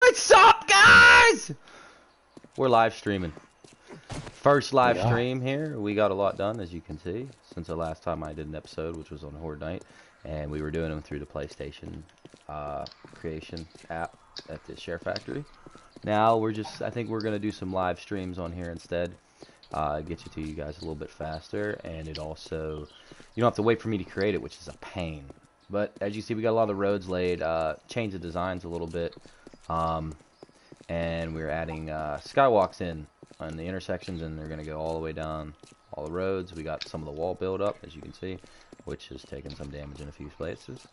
What's up, guys? We're live streaming. First live stream here. We got a lot done, as you can see, since the last time I did an episode, which was on Horde Night. And we were doing them through the PlayStation creation app at the Share Factory. Now we're just, I think we're going to do some live streams on here instead. Get you to you guys a little bit faster. And it also, you don't have to wait for me to create it, which is a pain. But as you see, we got a lot of the roads laid, changed the designs a little bit, and we're adding skywalks in on the intersections, and they're going to go all the way down all the roads. We got some of the wall build up, as you can see, which has taken some damage in a few places.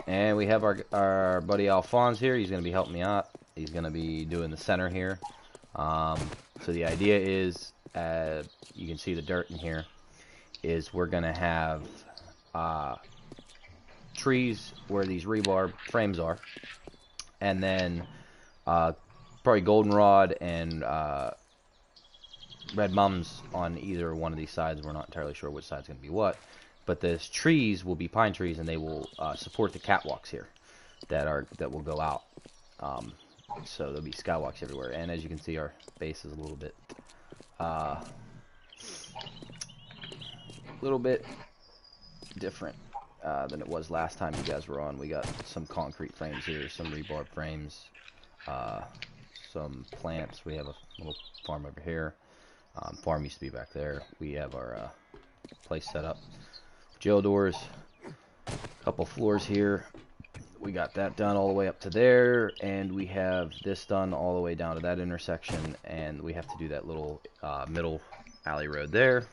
And we have our buddy Alphonse here. He's going to be helping me out. He's going to be doing the center here. So the idea is, you can see the dirt in here, is we're going to have trees where these rebar frames are, and then probably goldenrod and red mums on either one of these sides. We're not entirely sure which side's going to be what, but the trees will be pine trees, and they will support the catwalks here that will go out. So there'll be skywalks everywhere, and as you can see, our base is a little bit different than it was last time you guys were on. We got some concrete frames here, some rebar frames, some plants. We have a little farm over here. Farm used to be back there. We have our place set up. Jail doors, a couple floors here. We got that done all the way up to there, and we have this done all the way down to that intersection, and we have to do that little middle alley road there.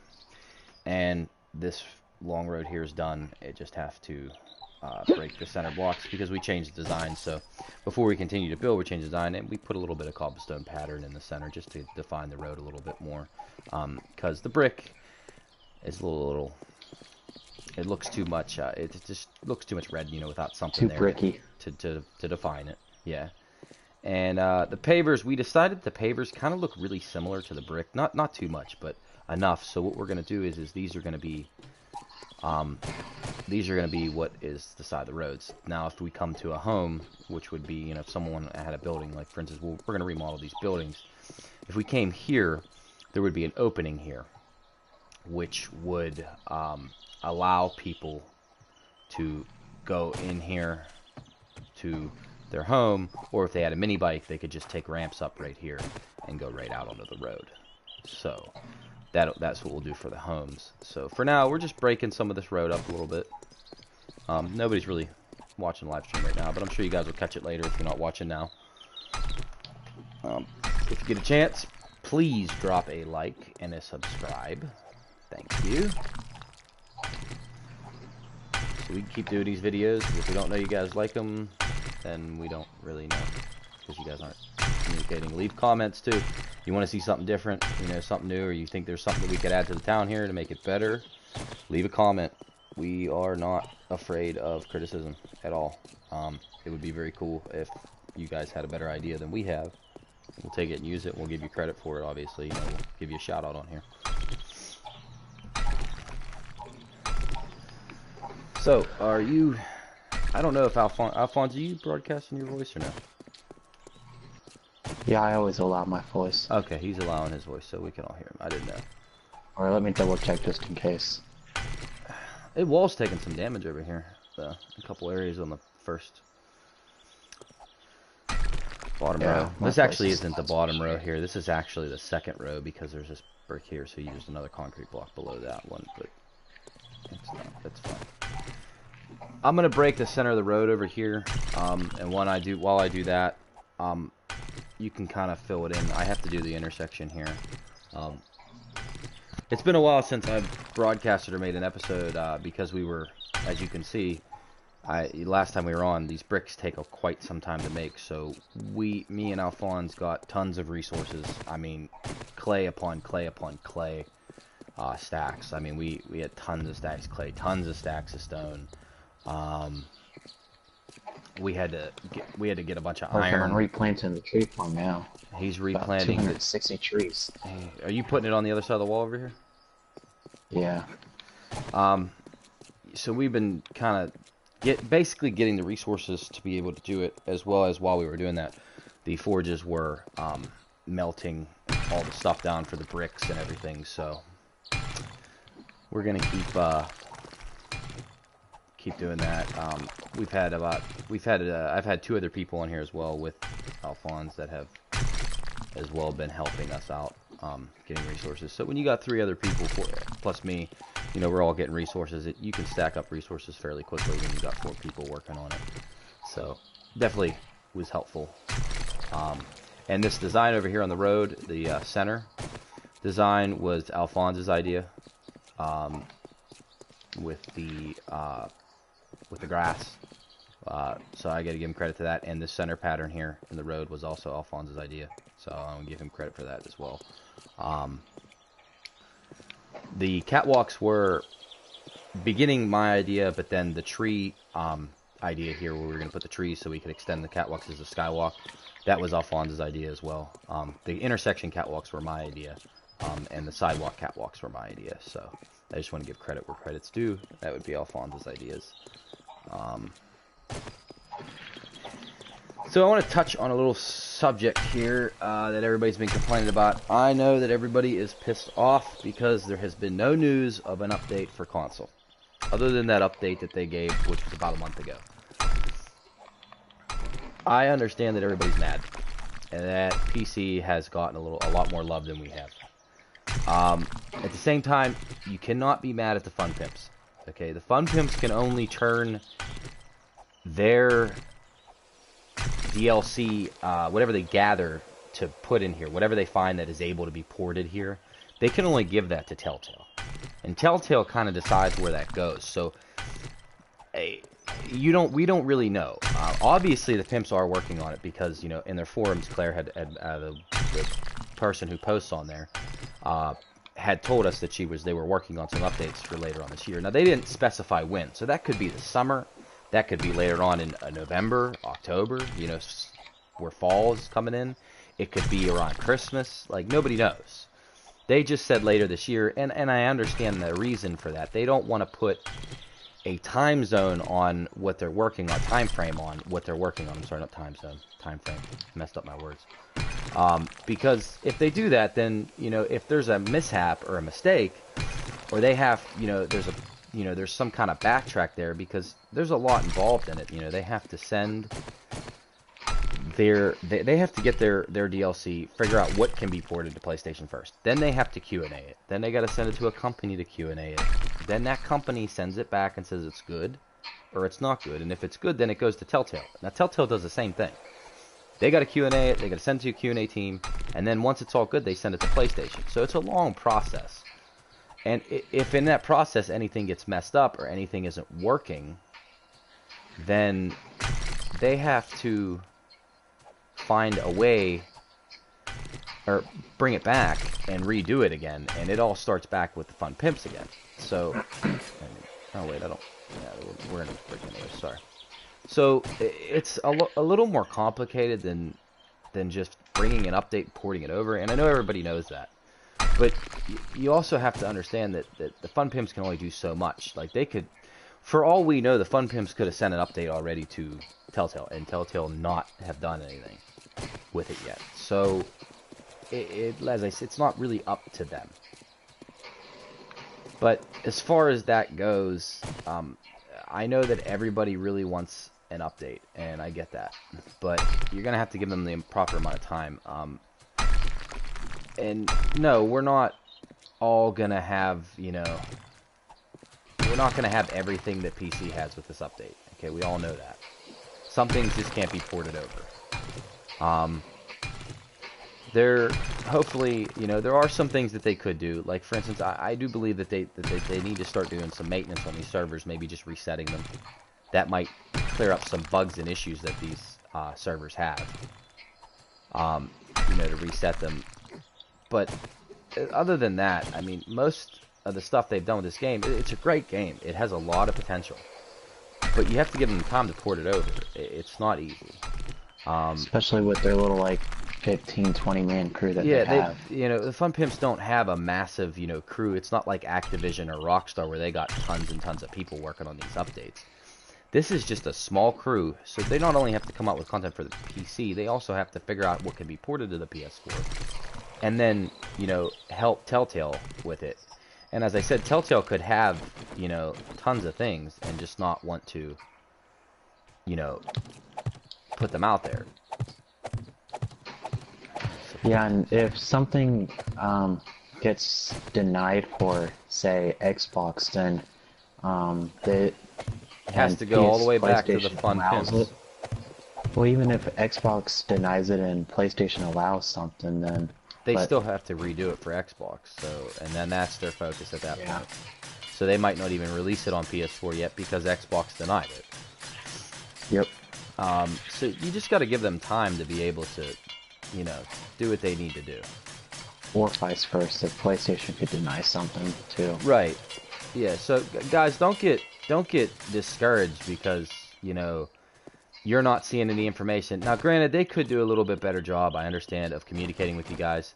And this long road here is done. It just have to break the center blocks because we changed the design. So before we continue to build, we changed the design, and we put a little bit of cobblestone pattern in the center just to define the road a little bit more, because the brick is a little it looks too much, it just looks too much red, you know, without something too bricky to define it. Yeah. And the pavers, we decided the pavers kind of look really similar to the brick, not too much, but enough. So what we're going to do is these are going to be what is the side of the roads. Now if we come to a home, which would be, you know, if someone had a building, like for instance, we're going to remodel these buildings. If we came here, there would be an opening here, which would allow people to go in here to their home, or if they had a mini bike, they could just take ramps up right here and go right out onto the road. So that's what we'll do for the homes. So for now, we're just breaking some of this road up a little bit. Nobody's really watching live stream right now, but I'm sure you guys will catch it later if you're not watching now. If you get a chance, please drop a like and a subscribe. Thank you. So we can keep doing these videos. If we don't know you guys like them, then we don't really know, because you guys aren't communicating. Leave comments too. You want to see something different, you know, something new, or you think there's something that we could add to the town here to make it better, leave a comment. We are not afraid of criticism at all. It would be very cool if you guys had a better idea than we have. We'll take it and use it. We'll give you credit for it, obviously. You know, we'll give you a shout out on here. So, are you... I don't know if Alphonse, are you broadcasting your voice or no? Yeah, I always allow my voice. Okay, he's allowing his voice, so we can all hear him. I didn't know. Alright, let me double check just in case. It wall's taking some damage over here. A couple areas on the first bottom row. This actually isn't the bottom row here. This is actually the second row, because there's this brick here, so you used another concrete block below that one, but it's fine. I'm gonna break the center of the road over here, and while I do that, you can kind of fill it in. I have to do the intersection here. It's been a while since I've broadcasted or made an episode, because we were, as you can see, last time we were on, these bricks take quite some time to make. So me and Alphonse got tons of resources. I mean, clay upon clay upon clay stacks. I mean, we had tons of stacks of clay, tons of stacks of stone. We had to get a bunch of iron. I'm replanting the tree farm now. He's replanting 260 trees. Are you putting it on the other side of the wall over here? Yeah. So we've been kind of basically getting the resources to be able to do it, as well as while we were doing that, the forges were melting all the stuff down for the bricks and everything. So we're gonna keep doing that. I've had 2 other people on here as well with Alphonse that have as well been helping us out, getting resources. So when you got 3 other people plus me, you know, we're all getting resources. You can stack up resources fairly quickly when you got 4 people working on it. So definitely was helpful. And this design over here on the road, the center design, was Alphonse's idea, with the grass. So I got to give him credit to that. And this center pattern here in the road was also Alphonse's idea. So I'm going to give him credit for that as well. The catwalks were beginning my idea, but then the tree idea here, where we were going to put the trees so we could extend the catwalks as a skywalk, that was Alphonse's idea as well. The intersection catwalks were my idea, and the sidewalk catwalks were my idea. So I just want to give credit where credit's due. That would be Alphonse's ideas. So I want to touch on a little subject here that everybody's been complaining about. I know that everybody is pissed off because there has been no news of an update for console, other than that update that they gave, which was about a month ago. I understand that everybody's mad, and that PC has gotten a lot more love than we have. At the same time, you cannot be mad at the Fun Pimps. Okay, the Fun Pimps can only turn their DLC, whatever they gather to put in here, whatever they find that is able to be ported here, they can only give that to Telltale. And Telltale kind of decides where that goes. So we don't really know. Obviously, the pimps are working on it because, you know, in their forums, Claire had the person who posts on there had told us that they were working on some updates for later on this year. Now, they didn't specify when, so that could be the summer, that could be later on in November, October, you know, where fall is coming in. It could be around Christmas. Like, nobody knows. They just said later this year, and I understand the reason for that. They don't want to put a time zone on what they're working on, time frame on what they're working on. I'm sorry, not time zone, time frame. Messed up my words. Because if they do that, then, you know, if there's a mishap or a mistake, or they have, you know, there's some kind of backtrack there, because there's a lot involved in it. You know, they have to send they have to get their DLC, figure out what can be ported to PlayStation first. Then they have to Q&A it. Then they got to send it to a company to Q&A it. Then that company sends it back and says it's good or it's not good. And if it's good, then it goes to Telltale. Now Telltale does the same thing. They got to Q&A it. They got to send it to a Q&A team, and then once it's all good, they send it to PlayStation. So it's a long process. And if in that process anything gets messed up or anything isn't working, then they have to find a way or bring it back and redo it again, and it all starts back with the Fun Pimps again. So, oh wait, I don't. Yeah, we're in a break anyway. Sorry. So it's a little more complicated than just bringing an update and porting it over, and I know everybody knows that. But you also have to understand that the Fun Pimps can only do so much. Like, they could, for all we know, the Fun Pimps could have sent an update already to Telltale, and Telltale not have done anything with it yet. So, as I said, it's not really up to them. But as far as that goes, I know that everybody really wants an update, and I get that. But you're going to have to give them the proper amount of time. And no, we're not all going to have, you know, we're not going to have everything that PC has with this update. Okay, we all know that. Some things just can't be ported over. Hopefully, you know, there are some things that they could do. Like, for instance, I do believe that they need to start doing some maintenance on these servers, maybe just resetting them. That might clear up some bugs and issues that these servers have. You know, to reset them. But other than that, I mean, most of the stuff they've done with this game, it's a great game. It has a lot of potential. But you have to give them time to port it over. It's not easy. Especially with their little, like, 15, 20-man crew that they have. You know, the Fun Pimps don't have a massive, you know, crew. It's not like Activision or Rockstar where they got tons and tons of people working on these updates. This is just a small crew, so they not only have to come out with content for the PC, they also have to figure out what can be ported to the PS4, and then, you know, help Telltale with it. And as I said, Telltale could have, you know, tons of things and just not want to, you know, put them out there. Yeah, and if something gets denied for, say, Xbox, then it has to go all the way back to the fun pimps. Well, even if Xbox denies it and PlayStation allows something, then they still have to redo it for Xbox. So, and then that's their focus at that point. So they might not even release it on PS4 yet because Xbox denied it. Yep. So you just got to give them time to be able to, you know, do what they need to do. Or vice versa, PlayStation could deny something too. Right. Yeah. So guys, don't get discouraged because, you know, you're not seeing any information. Now, granted, they could do a little bit better job, I understand, of communicating with you guys.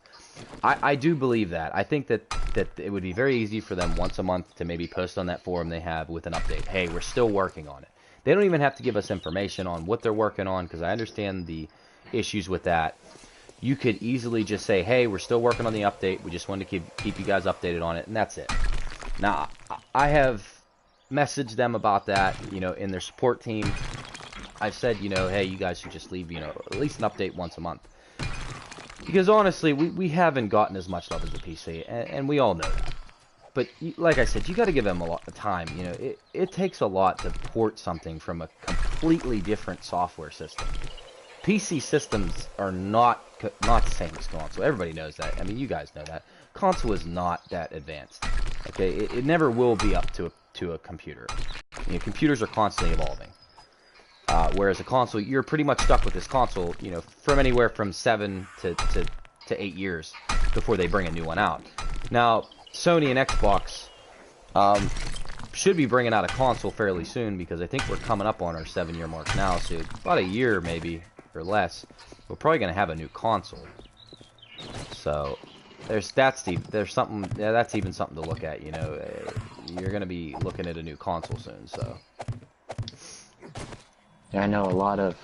I do believe that. I think that it would be very easy for them once a month to maybe post on that forum they have with an update. Hey, we're still working on it. They don't even have to give us information on what they're working on, because I understand the issues with that. You could easily just say, hey, we're still working on the update. We just wanted to keep you guys updated on it, and that's it. Now, I have messaged them about that, you know, in their support team. I've said, you know, hey, you guys should just leave, you know, at least an update once a month. Because honestly, we haven't gotten as much love as the PC, and we all know that. But like I said, you got to give them a lot of time. You know, it takes a lot to port something from a completely different software system. PC systems are not the same as console. Everybody knows that. I mean, you guys know that. Console is not that advanced. Okay, it never will be up to a computer. You know, computers are constantly evolving. Whereas a console, you're pretty much stuck with this console, you know, from anywhere from 7 to 8 years before they bring a new one out. Now, Sony and Xbox should be bringing out a console fairly soon, because I think we're coming up on our 7-year mark now, so about a year maybe, or less, we're probably going to have a new console. So, that's even something to look at, you know. You're going to be looking at a new console soon, so... Yeah, I know a lot of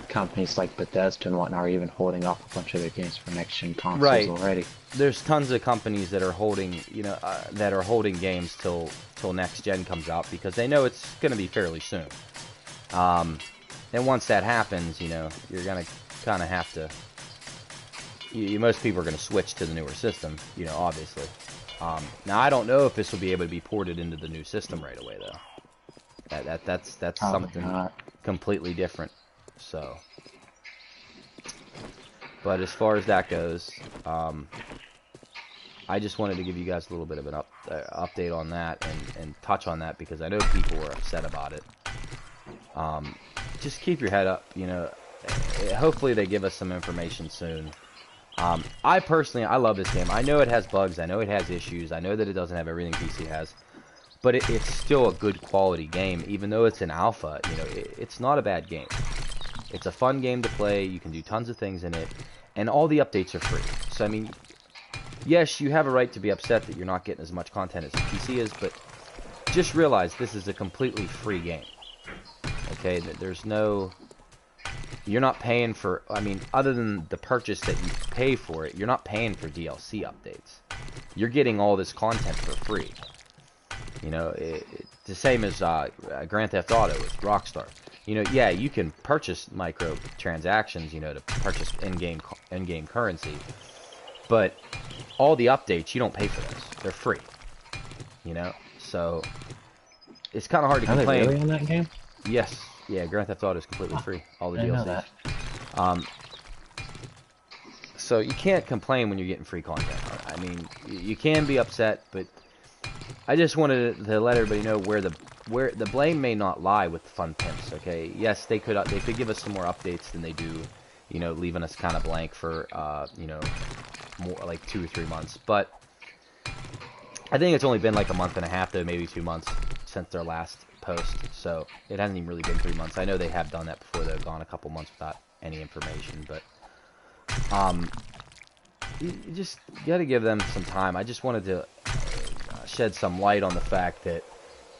companies like Bethesda and whatnot are even holding off a bunch of their games for next-gen consoles already. There's tons of companies that are holding, you know, that are holding games till next-gen comes out, because they know it's going to be fairly soon. And once that happens, you know, you're going to kind of have to... most people are going to switch to the newer system, you know, obviously. Now, I don't know if this will be able to be ported into the new system right away, though. That's something completely different. So, but as far as that goes, I just wanted to give you guys a little bit of an update on that and touch on that, because I know people were upset about it. Just keep your head up, you know. Hopefully they give us some information soon. I personally, I love this game. I know it has bugs. I know it has issues. I know that it doesn't have everything PC has. But it's still a good quality game, even though it's an alpha. You know, it's not a bad game. It's a fun game to play. You can do tons of things in it, and all the updates are free. So I mean, yes, you have a right to be upset that you're not getting as much content as the PC is, but just realize this is a completely free game. Okay, there's no... You're not paying for... I mean, other than the purchase that you pay for it, you're not paying for DLC updates. You're getting all this content for free. You know, it's the same as Grand Theft Auto with Rockstar. You know, yeah, you can purchase microtransactions, you know, to purchase in-game currency. But all the updates, you don't pay for those. They're free. You know, so it's kind of hard to complain. Are they really on that game? Yes. Yeah, Grand Theft Auto is completely free. All the DLCs. So you can't complain when you're getting free content. I mean, you can be upset, but I just wanted to let everybody know where the blame may not lie with the fun pimps. Okay, yes, they could give us some more updates than they do, you know, leaving us kind of blank for you know, more like 2 or 3 months. But I think it's only been like a month and a half, though, maybe 2 months since their last post. So it hasn't even really been 3 months. I know they have done that before. They've gone a couple months without any information, but you just got to give them some time. I just wanted to shed some light on the fact that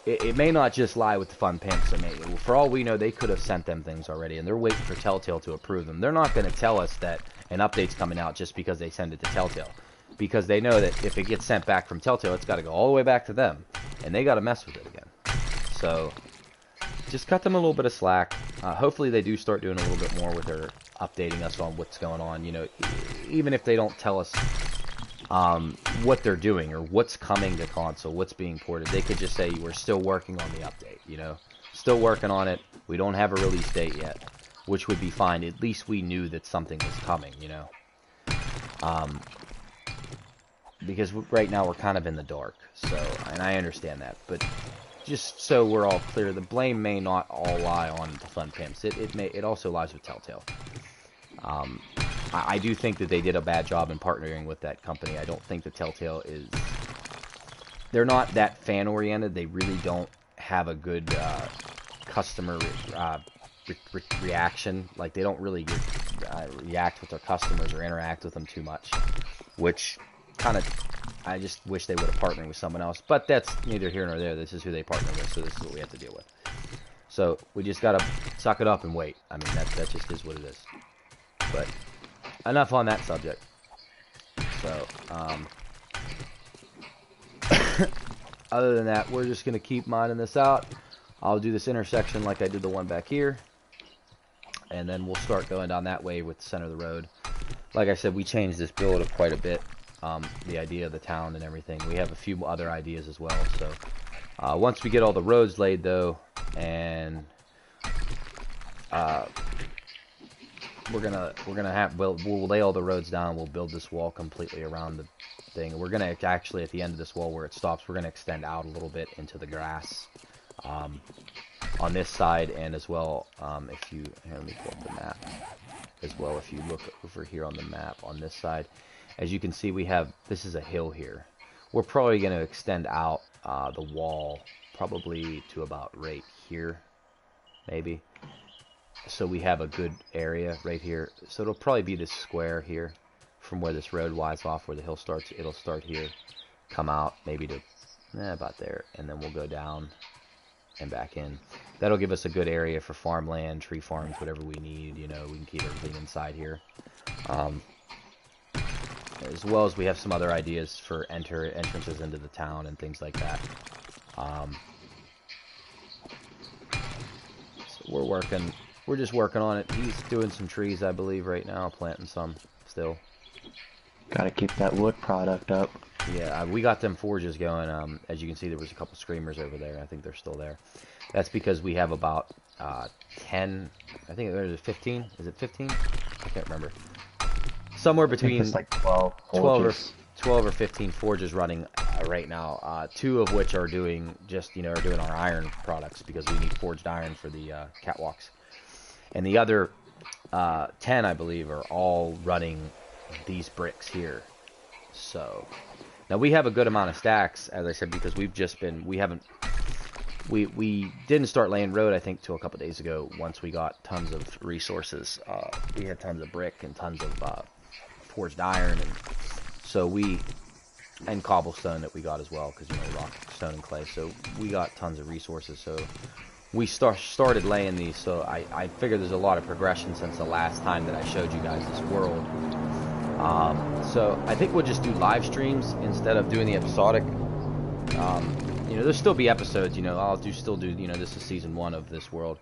it may not just lie with the fun pimps. I mean, for all we know, they could have sent them things already, and they're waiting for Telltale to approve them. They're not going to tell us that an update's coming out just because they send it to Telltale, because they know that if it gets sent back from Telltale, it's got to go all the way back to them, and they got to mess with it again. So just cut them a little bit of slack. Hopefully they do start doing a little bit more with their updating us on what's going on. You know, even if they don't tell us what they're doing or what's coming to console, what's being ported, they could just say we're still working on the update. You know, still working on it. We don't have a release date yet, which would be fine. At least we knew that something was coming. You know, because right now we're kind of in the dark. So, and I understand that, but just so we're all clear, the blame may not all lie on the fun pimps. It also lies with Telltale. I do think that they did a bad job in partnering with that company. I don't think that Telltale is... They're not that fan-oriented. They really don't have a good customer reaction. Like, they don't really react with their customers or interact with them too much. Which kind of... I just wish they would have partnered with someone else. But that's neither here nor there. This is who they partner with, so this is what we have to deal with. So, we just gotta suck it up and wait. I mean, that just is what it is. But, enough on that subject. So, other than that, we're just gonna keep mining this out. I'll do this intersection like I did the one back here. And then we'll start going down that way with the center of the road. Like I said, we changed this build up quite a bit. The idea of the town and everything. We have a few other ideas as well. So once we get all the roads laid though, and we'll lay all the roads down. We'll build this wall completely around the thing. We're gonna actually, at the end of this wall where it stops, we're gonna extend out a little bit into the grass on this side, and as well if you let me pull up the map as well. If you look over here on the map on this side, as you can see, we have, this is a hill here. We're probably going to extend out the wall probably to about right here, maybe. So we have a good area right here. So it'll probably be this square here from where this road winds off, where the hill starts. It'll start here, come out maybe to about there, and then we'll go down and back in. That'll give us a good area for farmland, tree farms, whatever we need. You know, we can keep everything inside here. As well as we have some other ideas for entrances into the town and things like that. So we're just working on it. He's doing some trees, I believe, right now, planting some still. Gotta keep that wood product up. Yeah, we got them forges going. As you can see, there was a couple screamers over there. I think they're still there. That's because we have about 10, I think there's 15. Is it 15? I can't remember. Somewhere between it's like 12 forges. 12 or 15 forges running right now. 2 of which are doing our iron products, because we need forged iron for the catwalks. And the other 10, I believe, are all running these bricks here. So now we have a good amount of stacks, as I said, because we didn't start laying road, I think, till a couple days ago. Once we got tons of resources, we had tons of brick and tons of forged iron, and so and cobblestone that we got as well, because rock, stone, and clay. So we got tons of resources. So we started laying these. So I figure there's a lot of progression since the last time that I showed you guys this world. So I think we'll just do live streams instead of doing the episodic. There'll still be episodes. I'll still do. This is season 1 of this world.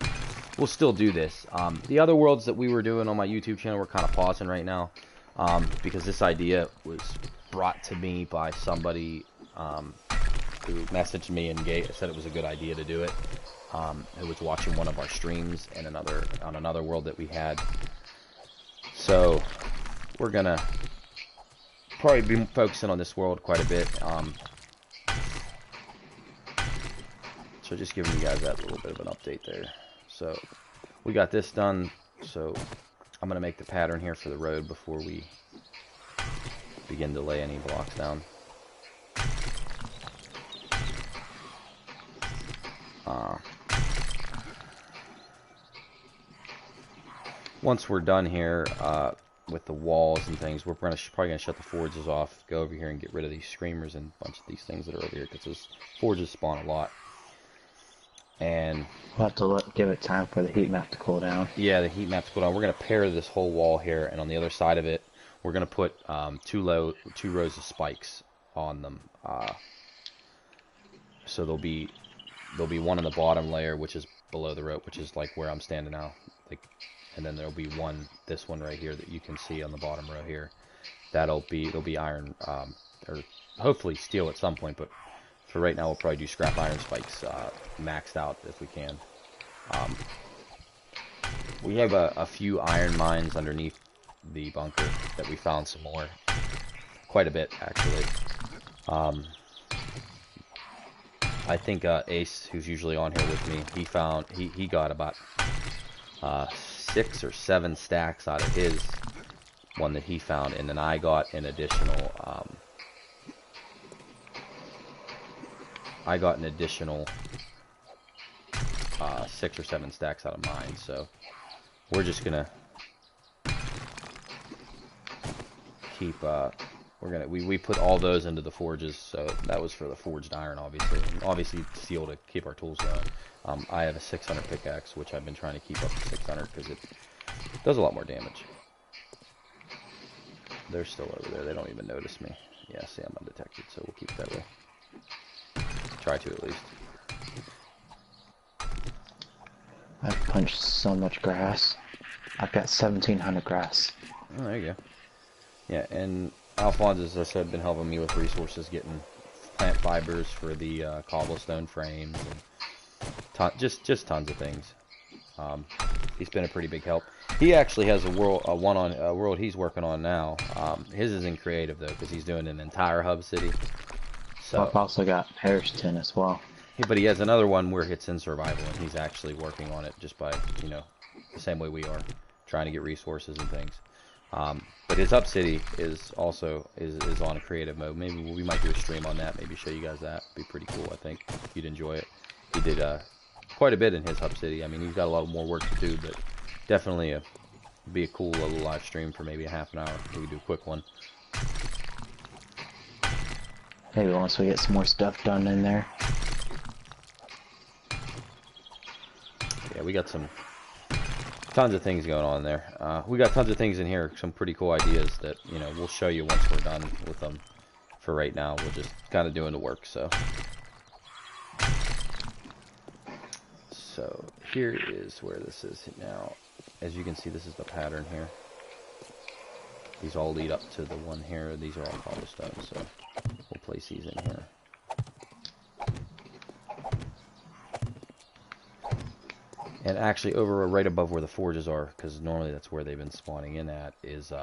We'll still do this. The other worlds that we were doing on my YouTube channel, we're kind of pausing right now. Because this idea was brought to me by somebody who messaged me and said it was a good idea to do it. Who was watching one of our streams and on another world that we had. So we're gonna probably be focusing on this world quite a bit. So just giving you guys that little bit of an update there. So we got this done. So I'm going to make the pattern here for the road before we begin to lay any blocks down. Once we're done here with the walls and things, we're probably going to shut the forges off, go over here and get rid of these screamers and a bunch of these things that are over here, because those forges spawn a lot. And We'll have to give it time for the heat map to cool down. yeah, the heat map's going on. We're going to pair this whole wall here, and on the other side of it, we're going to put two rows of spikes on them. So there'll be one on the bottom layer, which is below the rope, which is like where I'm standing now. Like, and then there'll be this one right here that you can see on the bottom row here. There'll be iron, or hopefully steel at some point, but for right now we'll probably do scrap iron spikes, maxed out if we can. We have a few iron mines underneath the bunker that we found some more. Quite a bit, actually. I think Ace, who's usually on here with me, he got about 6 or 7 stacks out of his one that he found, and then I got an additional 6 or 7 stacks out of mine. So we're just gonna keep we put all those into the forges, so that was for the forged iron, obviously, and obviously steel to keep our tools going. I have a 600 pickaxe, which I've been trying to keep up to 600 because it does a lot more damage. They're still over there. They don't even notice me. Yeah, see, I'm undetected, so we'll keep it that way. Try to, at least. I've punched so much grass. I've got 1,700 grass. Oh, there you go. Yeah, and Alphonse, as I said, been helping me with resources, getting plant fibers for the cobblestone frames, and just tons of things. He's been a pretty big help. He actually has a world he's working on now. His is in creative though, because he's doing an entire hub city. So I've also got Harriston as well. but he has another one where it's in survival, and he's actually working on it just by, you know, the same way we are, trying to get resources and things. But his hub city is also is on a creative mode. Maybe we might do a stream on that. Maybe show you guys that. It'd be pretty cool. I think you'd enjoy it. He did quite a bit in his hub city. I mean, he's got a lot more work to do, but definitely be a cool little live stream for maybe a half an hour. We could do a quick one. Maybe once we get some more stuff done in there. Yeah, we got tons of things going on there. We got tons of things in here, some pretty cool ideas that, you know, we'll show you once we're done with them. For right now, we're just kind of doing the work, so. So here is where this is now. As you can see, this is the pattern here. These all lead up to the one here. These are all cobblestone, so we'll place these in here. And actually, over right above where the forges are, because normally that's where they've been spawning in at, is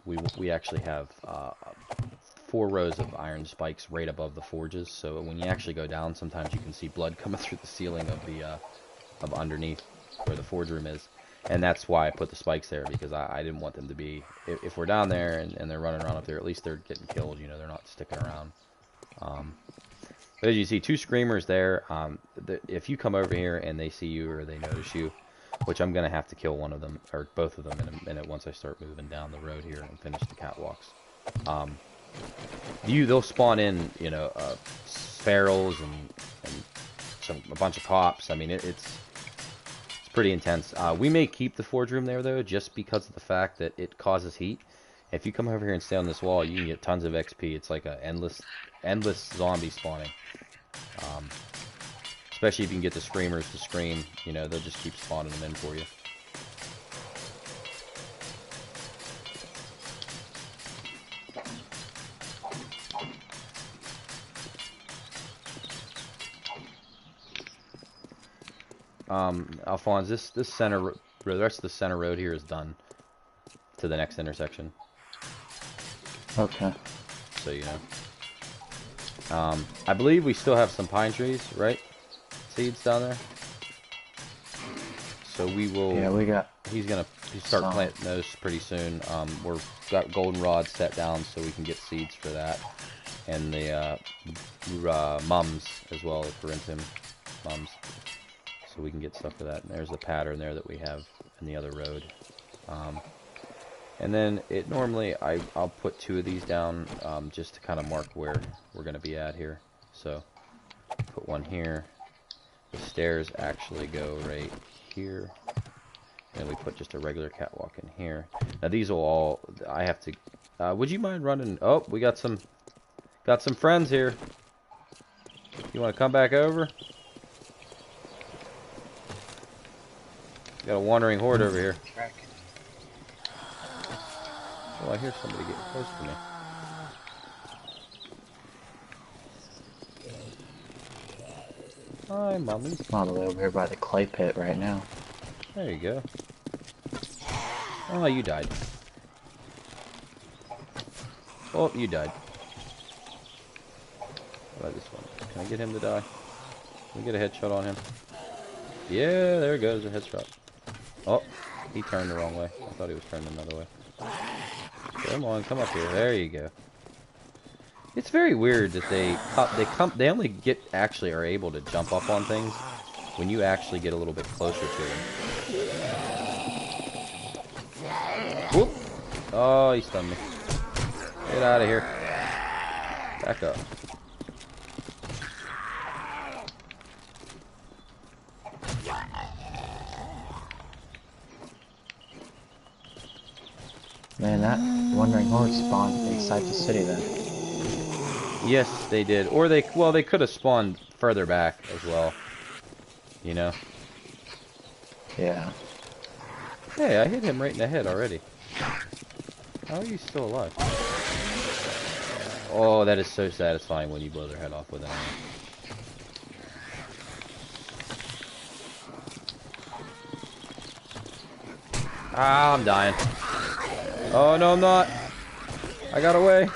we actually have 4 rows of iron spikes right above the forges. So when you actually go down, sometimes you can see blood coming through the ceiling of the of underneath where the forge room is. And that's why I put the spikes there, because I didn't want them to be, if we're down there and they're running around up there, at least they're getting killed, you know, they're not sticking around. But as you see, 2 screamers there. If you come over here and they see you or they notice you, which I'm going to have to kill one of them, or both of them in a minute once I start moving down the road here and finish the catwalks. They'll spawn in, you know, ferals and a bunch of cops. I mean, it's pretty intense. We may keep the forge room there though, just because of the fact that it causes heat. If you come over here and stay on this wall, you can get tons of XP. It's like a endless zombie spawning. Especially if you can get the screamers to scream, you know, they'll just keep spawning them in for you. Alphonse, this center, the rest of the center road here is done to the next intersection. Okay. So you know. I believe we still have some pine trees, right? Seeds down there. So we will. Yeah, we got. He's gonna start planting those pretty soon. We've got goldenrod set down so we can get seeds for that, and the mums as well, Corinthum mums. So we can get stuff for that. And there's the pattern there that we have in the other road. And then it normally, I'll put 2 of these down just to kind of mark where we're going to be at here. So put one here. The stairs actually go right here. And we put just a regular catwalk in here. Now these will all, I have to, would you mind running? Oh, we got some friends here. You want to come back over? Got a wandering horde over here. Oh, I hear somebody getting close to me. Hi, mommy. I'm all the way over here by the clay pit right now. There you go. Oh, you died. Oh, you died. What about this one? Can I get him to die? Can we get a headshot on him? Yeah, there goes a headshot. Oh, he turned the wrong way. I thought he was turning another way. Come on, come up here. There you go. It's very weird that they only actually are able to jump up on things when you actually get a little bit closer to them. Whoop! Oh, he stunned me. Get out of here. Back up. Man, that wandering horde spawned inside the city then. Yes, they did. Or they could have spawned further back as well. You know? Yeah. Hey, I hit him right in the head already. How are you still alive? Oh, that is so satisfying when you blow their head off with an arrow. Ah, I'm dying. Oh, no, I'm not. I got away.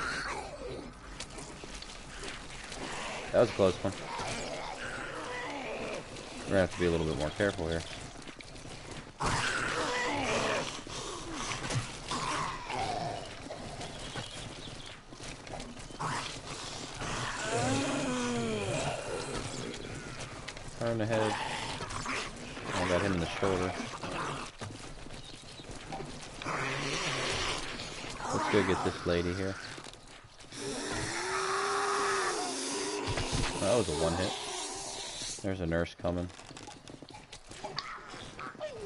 That was a close one. We're gonna have to be a little bit more careful here. Turn the head. I got him in the shoulder. Let's go get this lady here. Oh, that was a one hit. There's a nurse coming.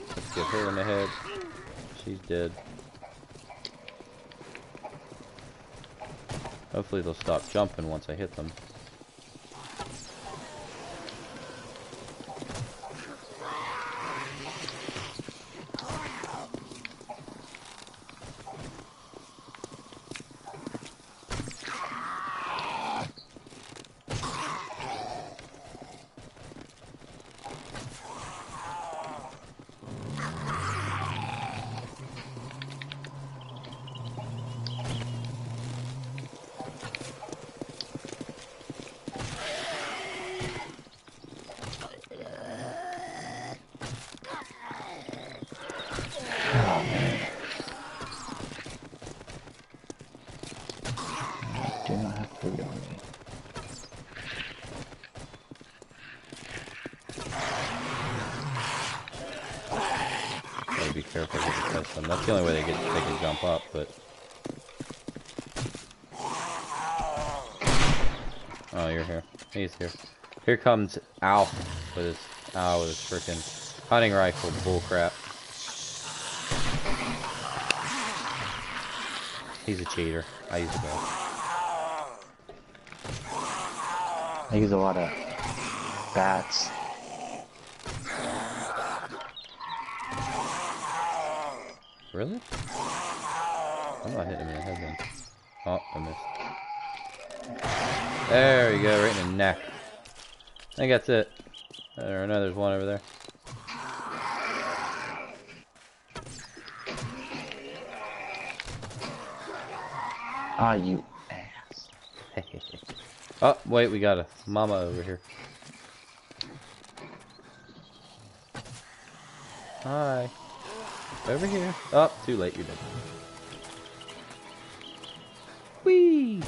Let's get her in the head. She's dead. Hopefully they'll stop jumping once I hit them. Be careful with them. That's the only way they can jump up, but oh, you're here. He's here. Here comes Alf with his freaking hunting rifle bullcrap. He's a cheater. I use a gun. I use a lot of bats. Really? I'm not hitting him in the head then. Oh, I missed. There we go, right in the neck. I think that's it. Or no, there's one over there. Ah, you ass. Oh, wait, we got a mama over here. Hi. Over here. Oh, too late, you're dead. Whee!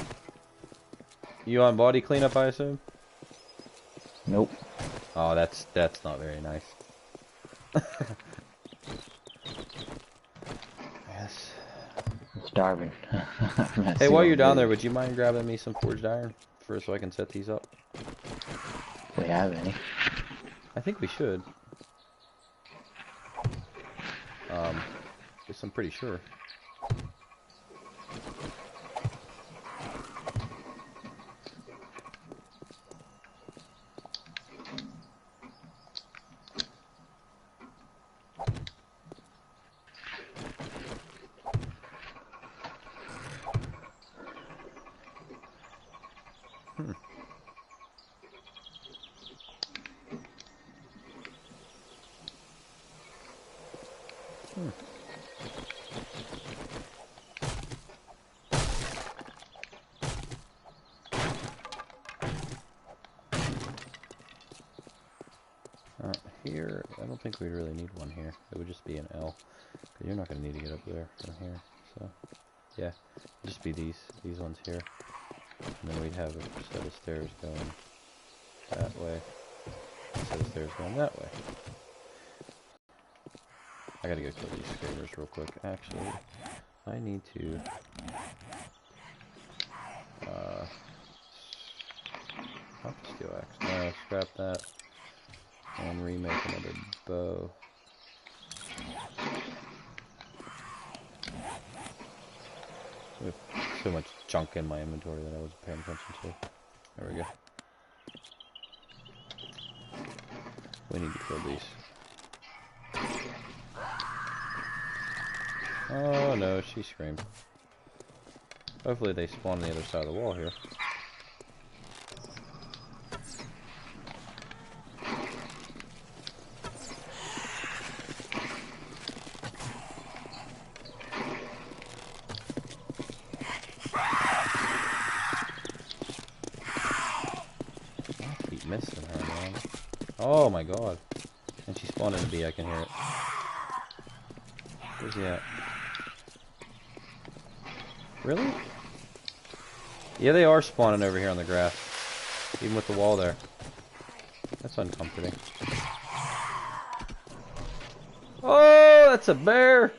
You on body cleanup, I assume? Nope. Oh, that's not very nice. Yes. I'm starving. Hey, while you're down there, would you mind grabbing me some forged iron so I can set these up? We have any. I think we should. Guess I'm pretty sure. Here, I don't think we really need one here. It would just be an L, because you're not going to need to get up there from here. So, yeah, just be these ones here, and then we'd have a set of stairs going that way, a set of stairs going that way. I gotta go kill these screamers real quick. Actually, I need to not the steel axe. No, scrap that. And remake another bow. I have so much junk in my inventory that I wasn't paying attention to. There we go. We need to kill these. Oh no, she screamed. Hopefully they spawn on the other side of the wall here. Missing her, man. Oh my god. And she spawned in a bee, I can hear it. Where's he at? Really? Yeah, they are spawning over here on the grass. Even with the wall there. That's uncomforting. Oh, that's a bear!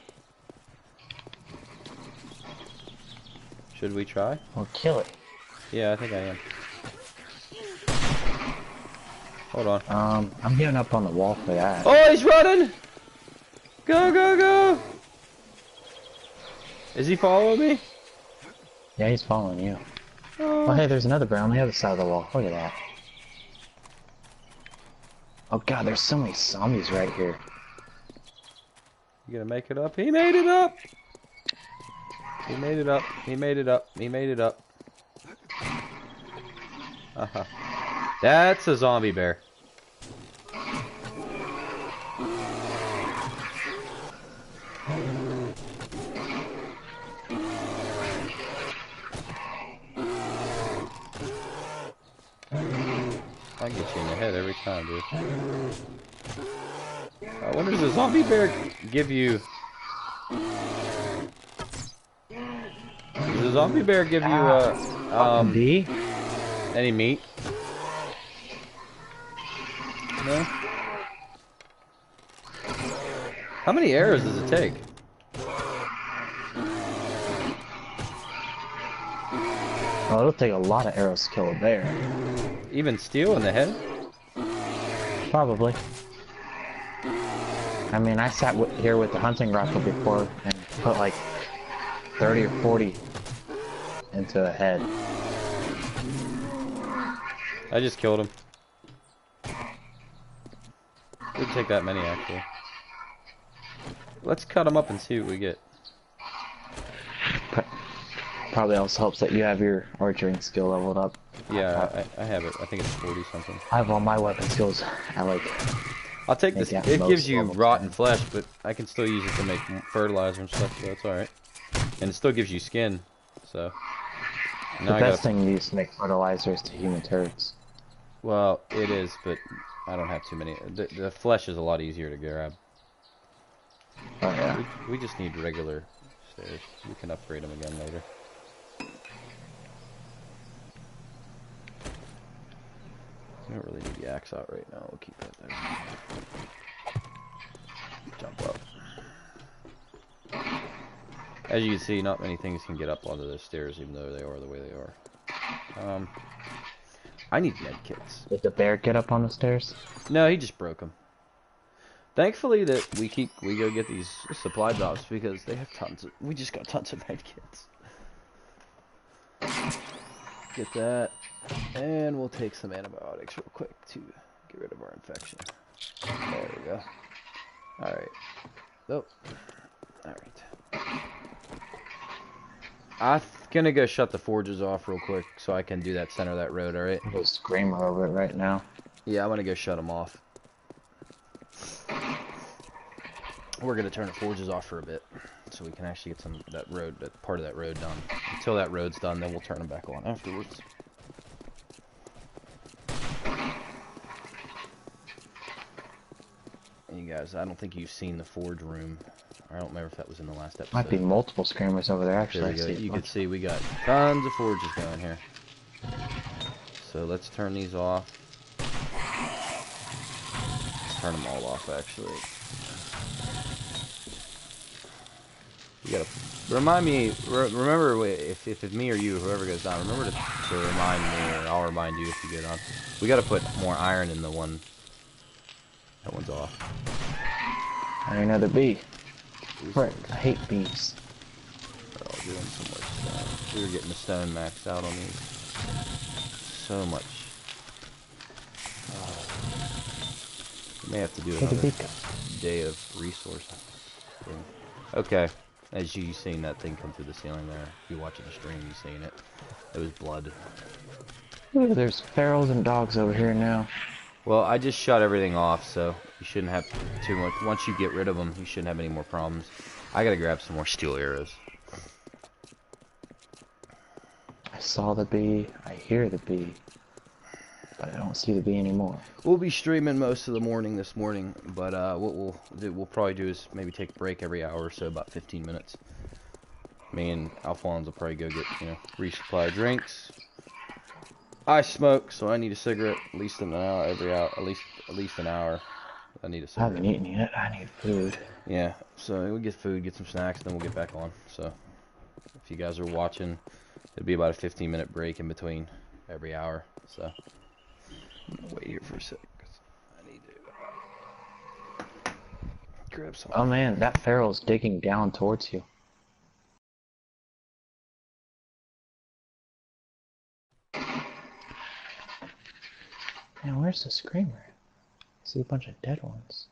Should we try? We'll kill it. Yeah, I think I am. Hold on. I'm getting up on the wall for that. Oh, he's running! Go, go, go! Is he following me? Yeah, he's following you. Oh, Oh, hey, there's another bear on the other side of the wall. Look at that. Oh god, there's so many zombies right here. You gonna make it up? He made it up! He made it up. He made it up. He made it up. Uh-huh. That's a zombie bear. I can get you in the head every time, dude. I wonder, does a zombie bear give you... Does a zombie bear give you, bee? any meat? No? How many arrows does it take? Well, it'll take a lot of arrows to kill a bear. Even steel in the head? Probably. I mean, I sat here with the hunting rifle before and put like 30 or 40 into a head. I just killed him. Didn't take that many, actually. Let's cut them up and see what we get. Probably also helps that you have your archery skill leveled up. Yeah, I have it. I think it's 40 something. I have all my weapon skills at like... I'll take this. It gives you rotten flesh, but I can still use it to make fertilizer and stuff, so that's alright. And it still gives you skin, so... The best thing you use to make fertilizer is to human turds. Well, it is, but I don't have too many. The flesh is a lot easier to grab. Oh yeah. We just need regular stairs. We can upgrade them again later. We don't really need the axe out right now. We'll keep that there. Jump up. As you can see, not many things can get up onto the stairs, even though they are the way they are. I need med kits. Did the bear get up on the stairs? No, he just broke them. Thankfully that we go get these supply drops because they have tons of, we just got tons of med kits. Get that, and we'll take some antibiotics real quick to get rid of our infection. There we go. Alright. Oh. Alright. I'm gonna go shut the forges off real quick so I can do that center of that road, alright? There's a screamer over it right now. Yeah, I'm gonna go shut them off. We're gonna turn the forges off for a bit so we can actually get some of that road, that part of that road done. Until that road's done, then we'll turn them back on afterwards. And you guys, I don't think you've seen the forge room. I don't remember if that was in the last episode. Might be multiple screamers over there, actually. There we go. You can see we got tons of forges going here. So let's turn these off. Let's turn them all off, actually. You gotta remind me. Remember, if it's me or you, whoever goes down, remember to remind me, or I'll remind you if you go down. We gotta put more iron in the one. That one's off. I need another bee. Frick, I hate bees. Oh, doing so much stone. We were getting the stone maxed out on these. So much. Oh. We may have to do another day of resource. Okay. As you seen that thing come through the ceiling there. If you're watching the stream, you seen it. It was blood. Ooh, there's ferals and dogs over here now. Well, I just shut everything off, so you shouldn't have too much. Once you get rid of them, you shouldn't have any more problems. I gotta grab some more steel arrows. I saw the bee, I hear the bee, but I don't see the bee anymore. We'll be streaming most of the morning this morning, but what we'll probably do is maybe take a break every hour or so, about 15 minutes. Me and Alphonse will probably go get, resupply drinks. I smoke, so I need a cigarette at least an hour, every hour, at least an hour. I need a cigarette. I haven't eaten yet. I need food. Yeah, so we'll get food, get some snacks, then we'll get back on. So if you guys are watching, it'll be about a 15-minute break in between every hour. So I'm gonna wait here for a sec, 'cause I need to grab some. Oh man, that feral's digging down towards you. Man, where's the screamer? I see a bunch of dead ones.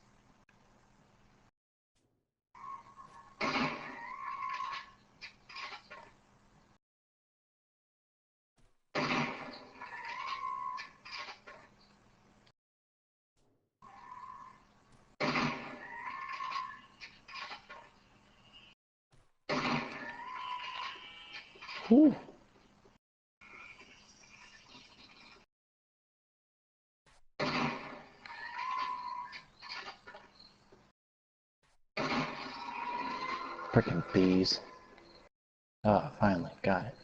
Ooh. Frickin' bees. Oh, finally, got it.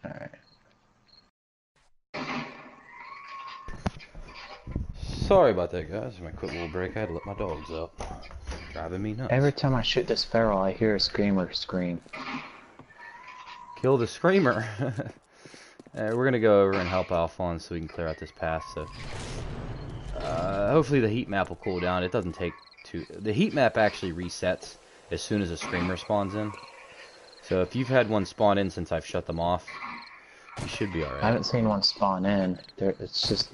Alright. Sorry about that, guys. My quick little break. I had to let my dogs out. Driving me nuts. Every time I shoot this feral, I hear a screamer scream. Kill the screamer. We're gonna go over and help Alphonse so we can clear out this path. So hopefully the heat map will cool down. It doesn't take too. The heat map actually resets as soon as a screamer spawns in. So if you've had one spawn in since I've shut them off, you should be alright. I haven't seen one spawn in. It's just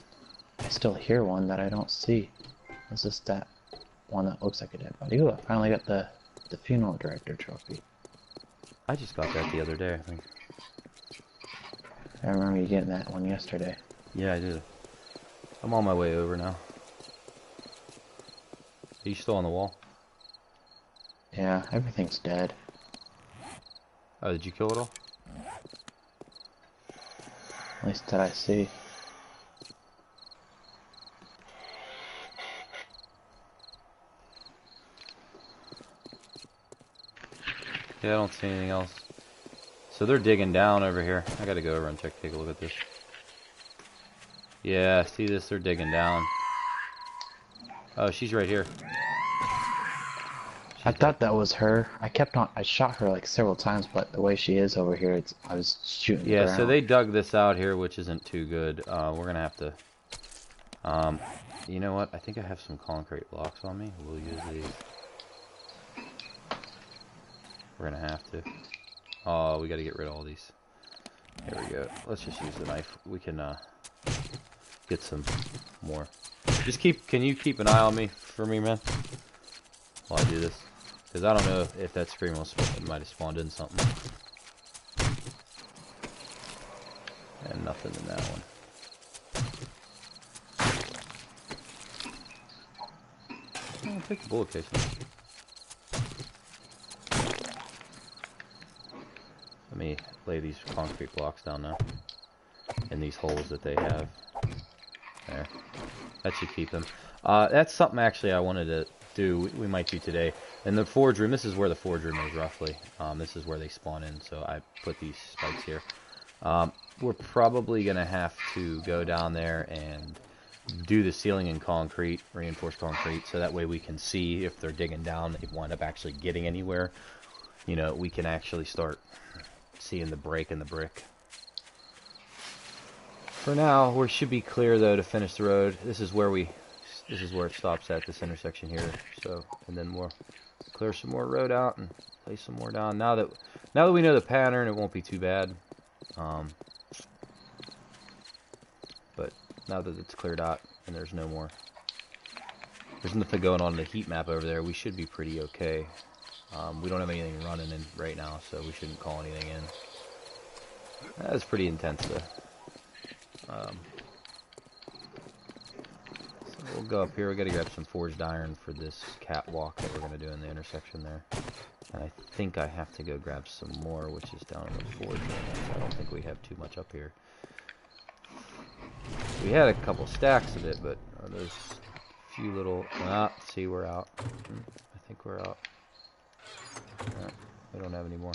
I still hear one that I don't see. It's just that one that looks like a dead body. Ooh, I finally got the funeral director trophy. I just got that the other day, I think. I remember you getting that one yesterday. Yeah, I did. I'm on my way over now. Are you still on the wall? Yeah, everything's dead. Oh, did you kill it all? At least that I see. Yeah, I don't see anything else. So they're digging down over here. I gotta go over and take a look at this. Yeah, see this? They're digging down. Oh, she's right here. I thought that was her. I shot her like several times, but the way she is over here, I was shooting the Yeah, ground. so they dug this out here, which isn't too good. We're gonna have to... you know what? I think I have some concrete blocks on me. We'll use these. We're gonna have to. Oh, we gotta get rid of all these. There we go. Let's just use the knife. We can, get some more. Just can you keep an eye on me for me, man? While I do this. Because I don't know if that scream might have spawned in something. And nothing in that one. I'll take the bullet case. Let me lay these concrete blocks down now. In these holes that they have. There. That should keep them. That's something actually I wanted to do. We might do today. In the forge room, this is where the forge room is roughly. This is where they spawn in, so I put these spikes here. We're probably going to have to go down there and do the ceiling in concrete, reinforced concrete, so that way we can see if they're digging down, they wind up actually getting anywhere. You know, we can actually start seeing the break in the brick. For now, we should be clear though to finish the road. This is where it stops at, this intersection here. So, and then we'll clear some more road out and lay some more down. Now that we know the pattern, it won't be too bad. But now that it's cleared out and there's nothing going on in the heat map over there, we should be pretty okay. We don't have anything running in right now, so we shouldn't call anything in. That was pretty intense though. So we'll go up here. We gotta grab some forged iron for this catwalk that we're gonna do in the intersection there. And I think I have to go grab some more, which is down in the forge right now, so I don't think we have too much up here. We had a couple stacks of it, but those few little... see, we're out. I think we're out. We don't have any more.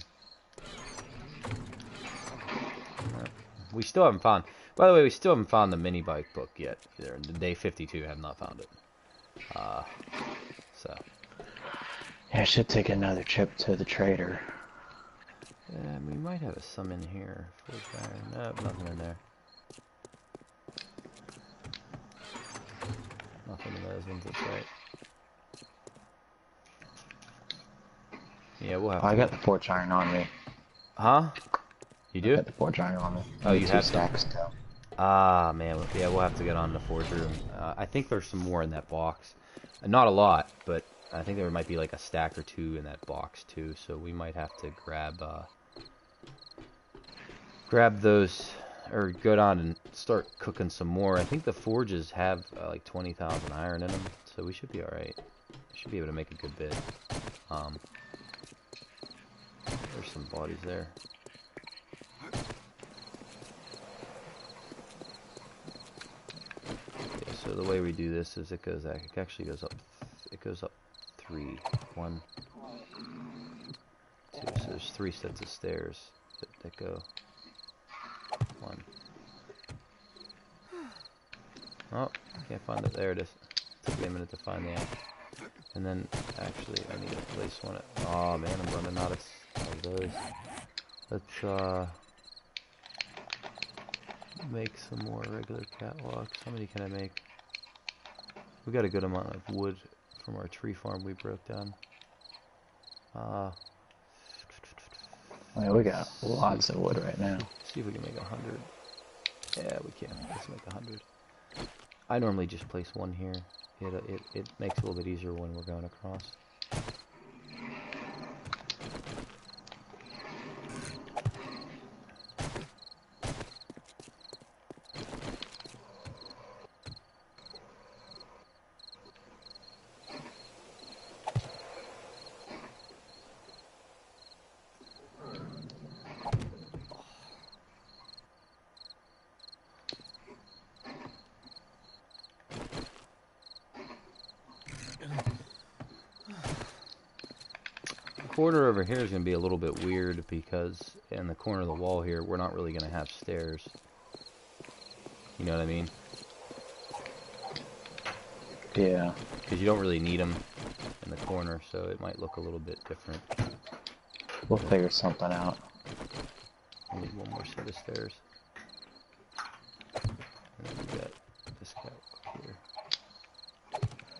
We still haven't found... By the way, we still haven't found the mini bike book yet. Either. The day 52, have not found it. So... Yeah, I should take another trip to the trader. Yeah, we might have some in here. Nope, nothing in there. Nothing in those ones, that's right. Yeah, we'll have to... I got the forge iron on me. Huh? You do? I got the forge iron on me. Oh, you have stacks still. Ah, man. Yeah, we'll have to get on the forge room. I think there's some more in that box. Not a lot, but I think there might be like a stack or two in that box too. So we might have to grab those, or go down and start cooking some more. I think the forges have like 20,000 iron in them, so we should be all right. We should be able to make a good bid. There's some bodies there. So the way we do this is it actually goes up. It goes up 3, 1, 2. So there's 3 sets of stairs that go. 1. Oh, can't find it. There it is. Took me a minute to find that. And then actually I need to place one. Oh man, I'm running out of those. Let's make some more regular catwalks. How many can I make? We got a good amount of wood from our tree farm we broke down. Yeah, we got lots of wood right now. See if we can make 100. Yeah, we can. Let's make 100. I normally just place one here. It makes it a little bit easier when we're going across. corner over here is going to be a little bit weird because in the corner of the wall here, we're not really going to have stairs. You know what I mean? Yeah. Because you don't really need them in the corner, so it might look a little bit different. We'll figure something out. I need one more set of stairs. And then we got this guy here.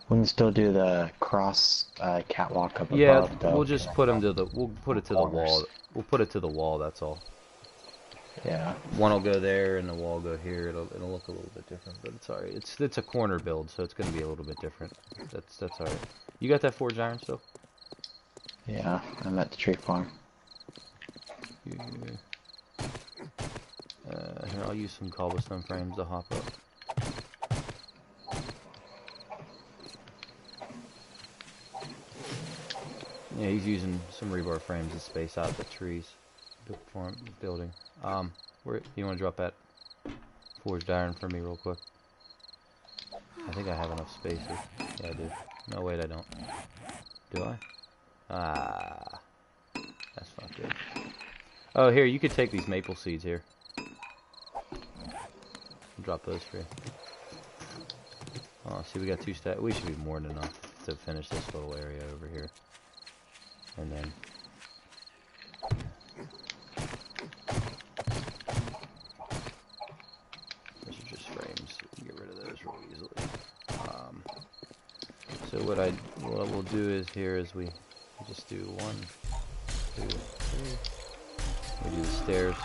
We can still do the cross catwalk up Yeah, above, though. we'll just put them to the. We'll put it to the Corners. wall. We'll put it to the wall. That's all. Yeah. One will go there, and the wall go here. It'll look a little bit different, but it's alright. It's a corner build, so it's going to be a little bit different. That's alright. You got that forged iron still? Yeah, I'm at the tree farm. Yeah. Here, I'll use some cobblestone frames to hop up. Yeah, he's using some rebar frames to space out the trees. Building. Where you want to drop that forged iron for me real quick? I think I have enough space here. Yeah, I do. No, wait, I don't. Do I? Ah, that's not good. Oh, here, you could take these maple seeds here. Drop those for you. Oh, see, we got 2 stacks. We should be more than enough to finish this little area over here. And then those are just frames. We can get rid of those real easily. So what we'll do is here is we just do 1, 2, 3. We do the stairs.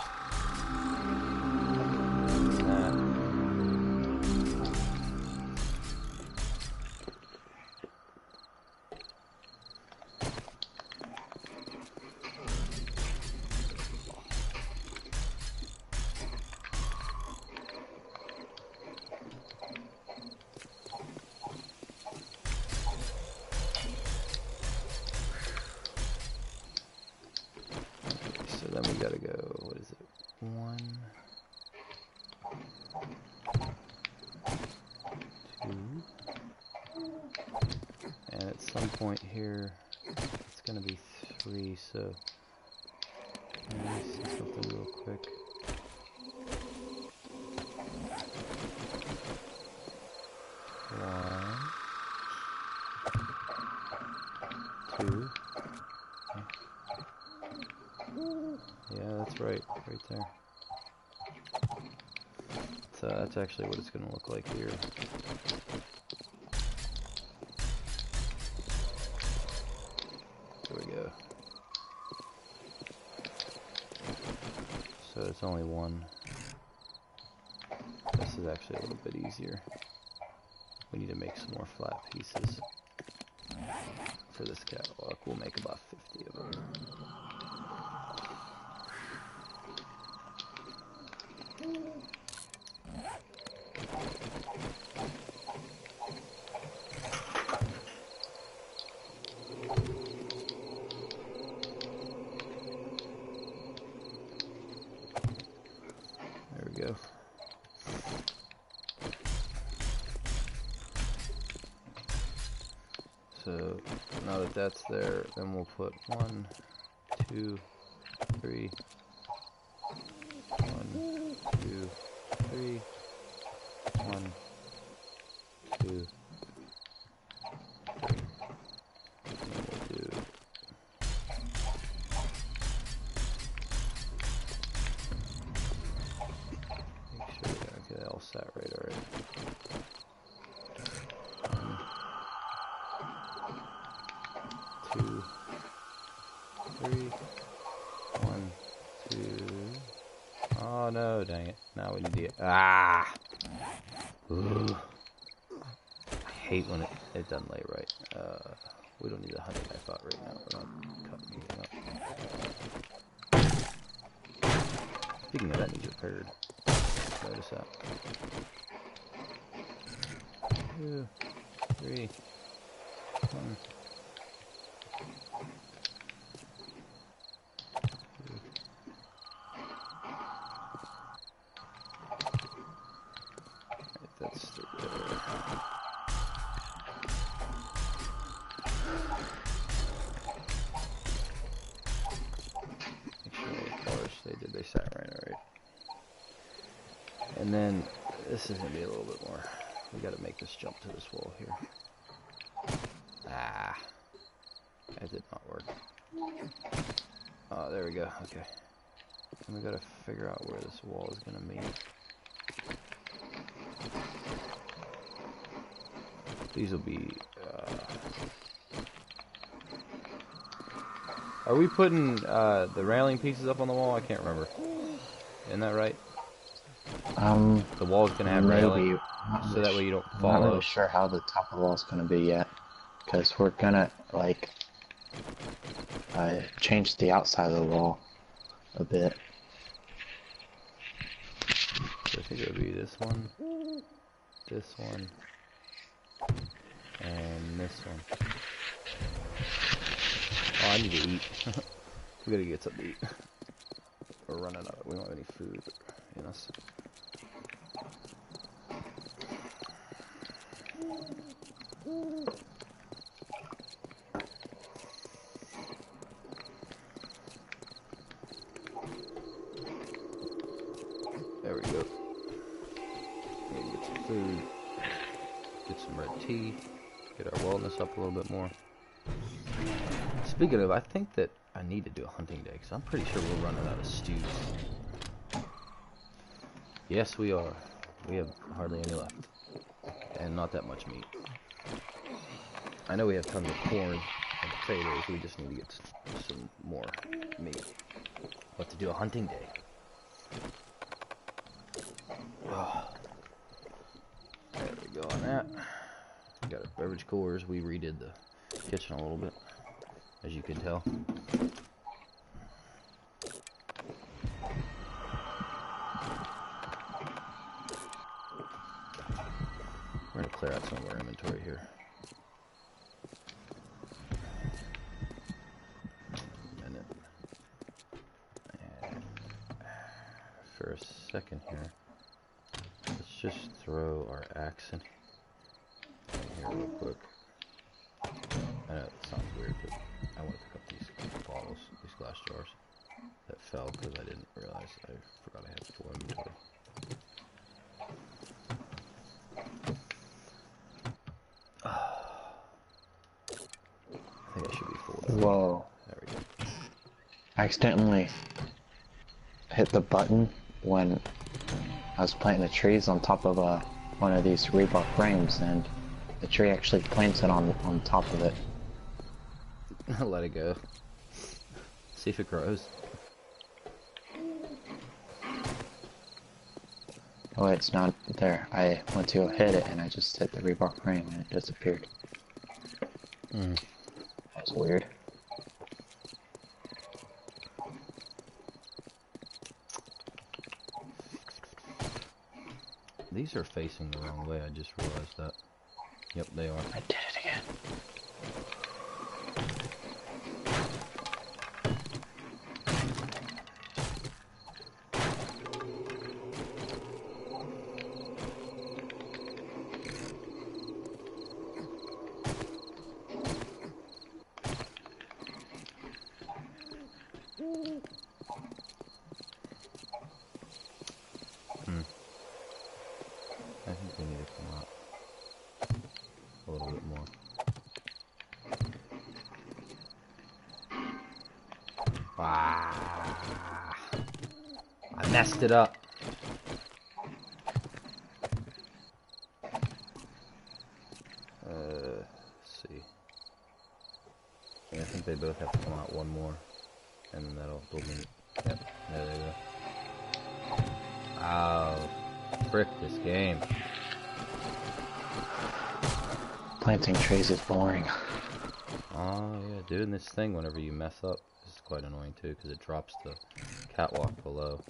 That. So then we gotta go, what is it? 1, 2, and at some point here, it's gonna be 3, so let me see something real quick. 1, 2. Yeah, that's right there. So that's actually what it's going to look like here. There we go. So it's only 1. This is actually a little bit easier. We need to make some more flat pieces for this catwalk. We'll make about 50 of them. There we go. So now that that's there, then we'll put 1, 2, 3. 1, 2, 3. 1, 2, 3. And we'll do. Make sure okay, they all sat right already. 1, 2, 3. 1, 2. Oh no, dang it. Now we need to get. Ah! Ooh. I hate when it doesn't lay right. We don't need a hunting knife out right now. We're not cutting anything up. Speaking of that, needs repaired. Notice that. 2, 3. 1. That's still there. And then this is gonna be a little bit more. We gotta make this jump to this wall here. Ah, that did not work. Oh, there we go. Okay. And we gotta figure out where this wall is gonna meet. These will be. Are we putting the railing pieces up on the wall? I can't remember. Isn't that right? The wall's gonna have railing, so that way you don't follow. I'm not really sure how the top of the wall's gonna be yet, because we're gonna like change the outside of the wall a bit. So I think it would be this one, and this one. Oh, I need to eat. We gotta get something to eat. We're running out. We don't have any food in us. There we go. Maybe get some food. Get some red tea. Get our wellness up a little bit more. Speaking of, I think that I need to do a hunting day, because I'm pretty sure we're running out of stews. Yes, we are. We have hardly any left. And not that much meat. I know we have tons of corn and potatoes, we just need to get some more meat. But to do a hunting day. Oh. There we go on that. We got our beverage coolers. We redid the kitchen a little bit, as you can tell. We're going to clear out some of our inventory here. A minute. And for a second here, let's just throw our axe in here real quick. I know it sounds weird, but I want to pick up these bottles, these glass jars that fell because I didn't realize I forgot I had full inventory. I think I should be full now. Whoa. There we go. I accidentally hit the button when I was planting the trees on top of one of these rebar frames, and the tree actually plants it on top of it. Let it go. See if it grows. Oh, it's not there. I went to hit it and I just hit the rebar frame and it disappeared. That's weird. These are facing the wrong way, I just realized that. Yep, they are. I did it again. I think we need to come out a little bit more. Ah, I messed it up. Let's see. Yeah, I think they both have to come out one more, and then that'll build me. Yep, there they go. Oh, frick this game. Planting trees is boring. Oh yeah, doing this thing whenever you mess up is quite annoying too, because it drops the catwalk below.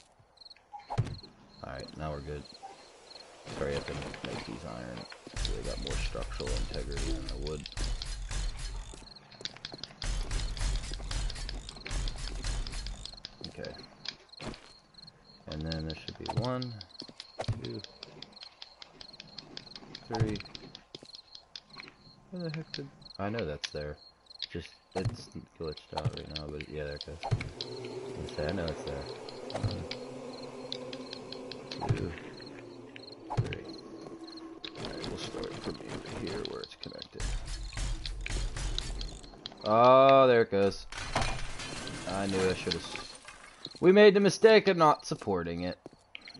Alright, now we're good. Sorry, I have to make these iron so they got more structural integrity than the wood. Okay. And then there should be 1, 2, 3. Where the heck did... I know that's there. Just, it's glitched out right now, but yeah, there it goes. I know it's there. 1, 2, Oh, there it goes. I knew I should have. We made the mistake of not supporting it.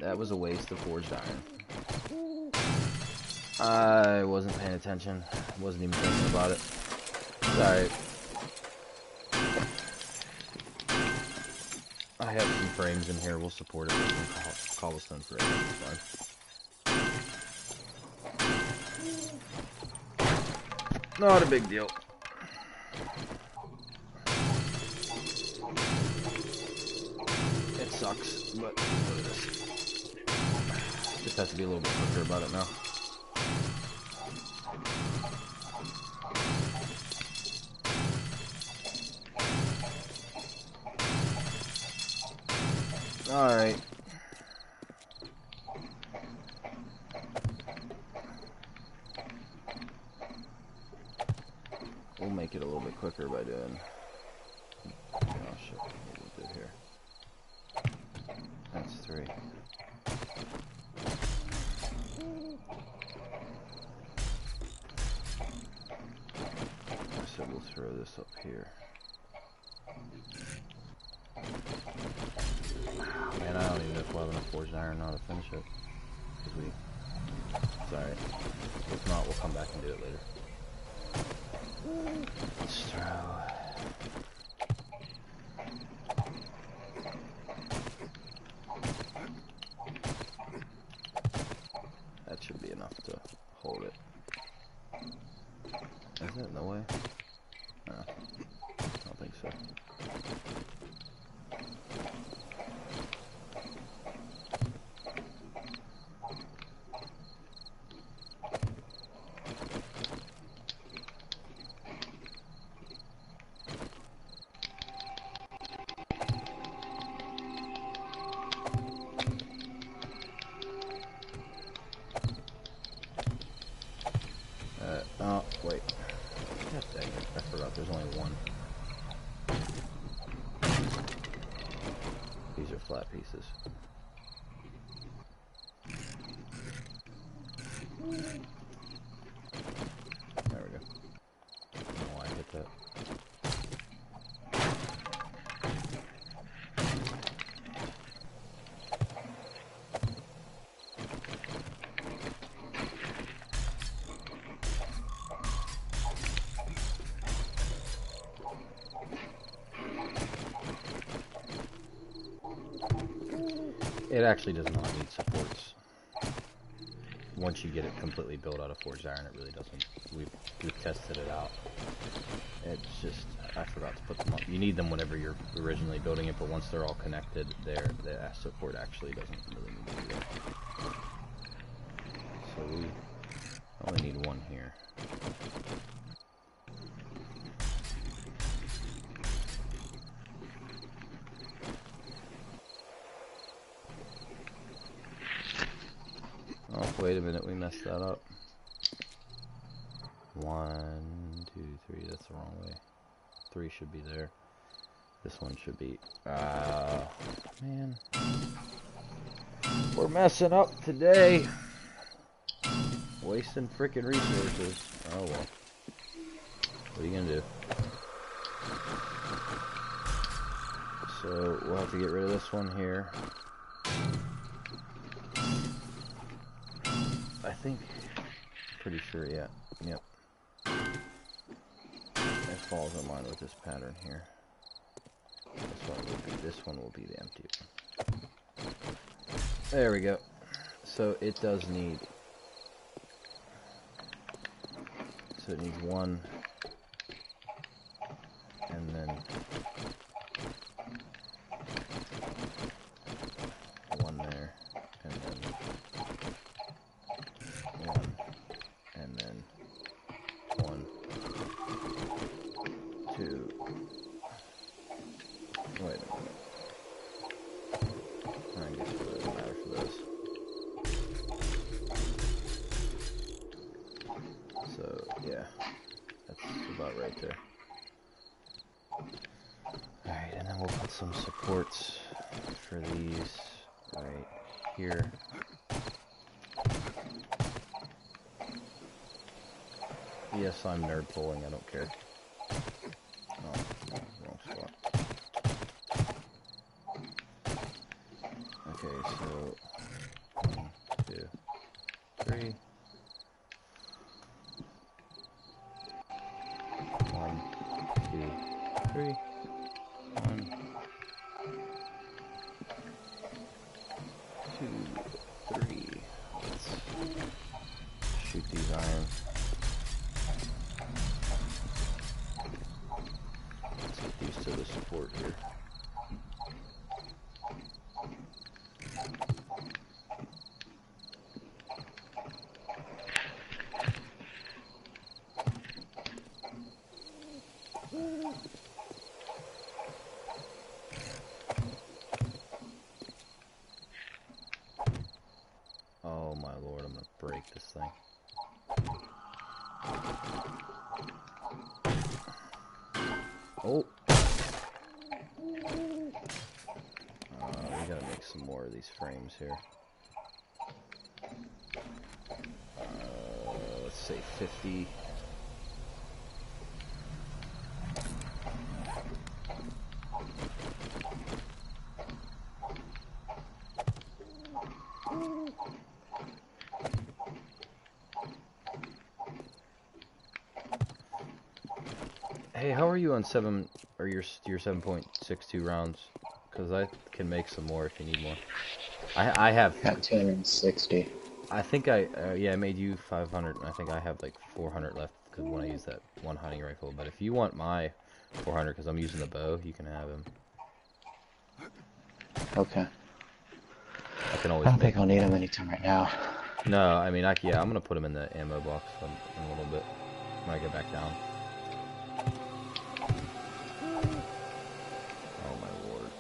That was a waste of forged iron. I wasn't paying attention. Wasn't even thinking about it. Sorry. I have some frames in here. We'll support it with some cobblestone frames. It's fine. Not a big deal. It sucks, but what it is. Just have to be a little bit quicker about it now. Alright. We'll make it a little bit quicker by doing... Oh shit, what do we do here? That's 3. So we'll throw this up here. Man, I don't even know if we'll have enough forged iron now to finish it. It's alright. If not, we'll come back and do it later. Let's throw... That should be enough to hold it. Is it in the way? No. I don't think so. Oh, wait. God dang it. I forgot there's only one. These are flat pieces. There we go. I don't know why I hit that. It actually does not need supports. Once you get it completely built out of forged iron, it really doesn't. We've tested it out. It's just, I forgot to put them up. You need them whenever you're originally building it, but once they're all connected, the support actually doesn't really need to be there. So we only need one here. Oh, wait a minute, we messed that up. 1, 2, 3, that's the wrong way. 3 should be there. This one should be... man. We're messing up today. Wasting freaking resources. Oh well. What are you gonna do? So, we'll have to get rid of this one here. I think, pretty sure, yeah, yep. It falls in line with this pattern here. This one will be the empty one. There we go. So it does need, so it needs one, and then one there, and then one, and then 1, 2. Wait a minute. I guess it doesn't matter for this. So yeah, that's about right there. Alright, and then we'll put some supports for these right here. Yes, I'm nerd pulling, I don't care. fuck. Okay, so 1, 2, 3. 1, 2, 3. 1, 2, 3. Let's shoot these iron. Let's get these to the support here. Oh my lord, I'm gonna break this thing. Oh! We gotta make some more of these frames here. Let's say 50. Hey, how are you on 7 or your 7.62 rounds? Because I can make some more if you need more. I have Got 260. I think yeah, I made you 500, and I think I have like 400 left because when I use that one hunting rifle. But if you want my 400, because I'm using the bow, you can have him. Okay. I can always I don't make think I'll need them anytime right now. No, I mean, yeah, I'm gonna put him in the ammo box in a little bit when I get back down. Oh my lord.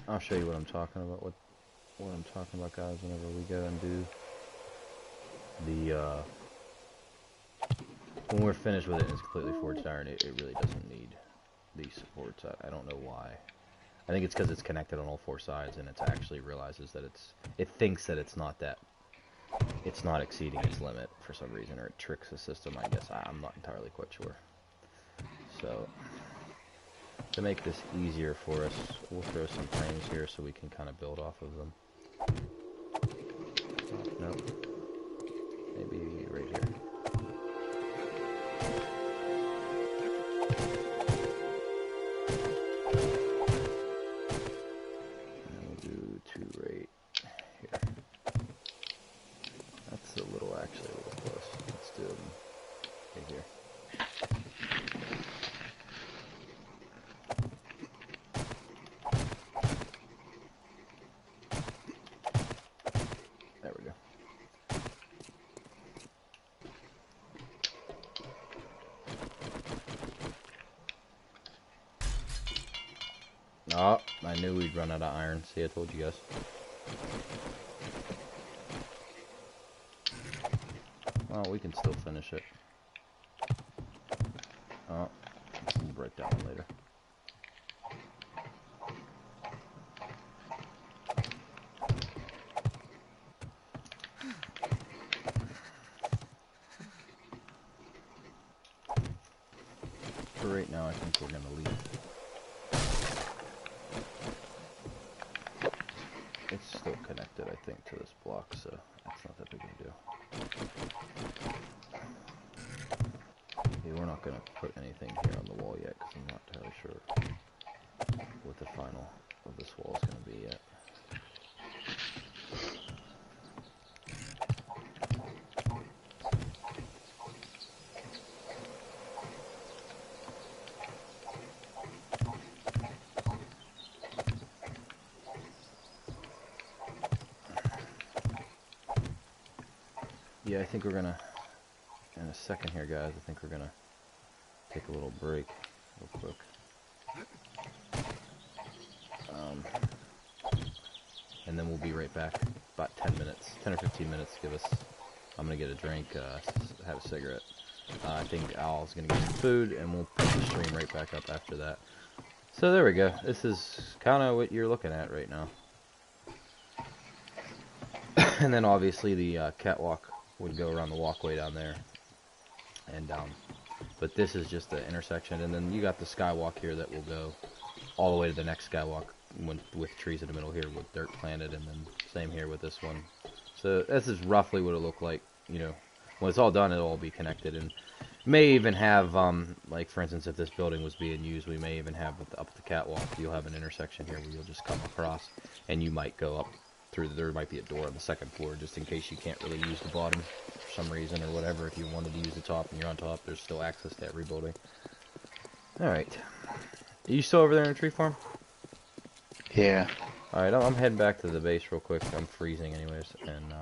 I'll show you what I'm talking about. What I'm talking about, guys. Whenever we go and do the when we're finished with it and it's completely forged iron, it really doesn't need these supports. I don't know why. I think it's because it's connected on all 4 sides, and it actually realizes that it thinks that it's not exceeding its limit for some reason, or it tricks the system. I guess I'm not entirely quite sure. So, to make this easier for us, we'll throw some frames here so we can kind of build off of them. Oh, no. Maybe right here. And we'll do 2 right here. That's actually a little close. Let's do them right here. There we go. Oh, I knew we'd run out of iron. See, I told you guys. Well, we can still finish it. Oh, we'll break that one later. For right now, I think we're gonna leave. It's still connected, I think, to this block, so that's not that big of a deal. Okay, we're not gonna put anything here on the wall yet, because I'm not entirely sure what the final of this wall is gonna be yet. yeah, I think we're gonna, in a second here, guys, I think we're gonna take a little break real quick. And then we'll be right back. About 10 minutes, 10 or 15 minutes. Give us. I'm gonna get a drink, have a cigarette. I think Al's gonna get some food, and we'll put the stream right back up after that. So there we go. This is kind of what you're looking at right now. And then obviously the catwalk would go around the walkway down there and down. But this is just the intersection, and then you got the skywalk here that will go all the way to the next skywalk with trees in the middle here with dirt planted, and then same here with this one. So this is roughly what it'll look like, you know. When it's all done, it'll all be connected, and may even have, like for instance, if this building was being used, we may even have up the catwalk, you'll have an intersection here where you'll just come across, and you might go up through, there might be a door on the second floor, just in case you can't really use the bottom for some reason or whatever. If you wanted to use the top and you're on top, there's still access to every building. Alright. Are you still over there in the tree farm? Yeah. Alright, I'm heading back to the base real quick. I'm freezing anyways, and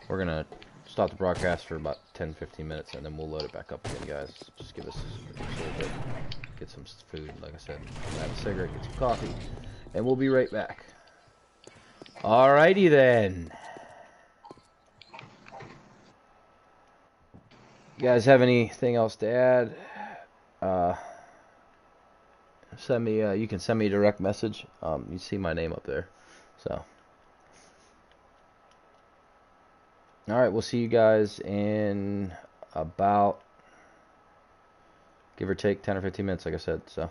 we're gonna stop the broadcast for about 10-15 minutes, and then we'll load it back up again, guys. Just give us a little bit, get some food, like I said, have a cigarette, get some coffee, and we'll be right back. Alrighty then. You guys have anything else to add? Send me. You can send me a direct message. You see my name up there. So. All right, we'll see you guys in about, give or take, 10 or 15 minutes, like I said. So.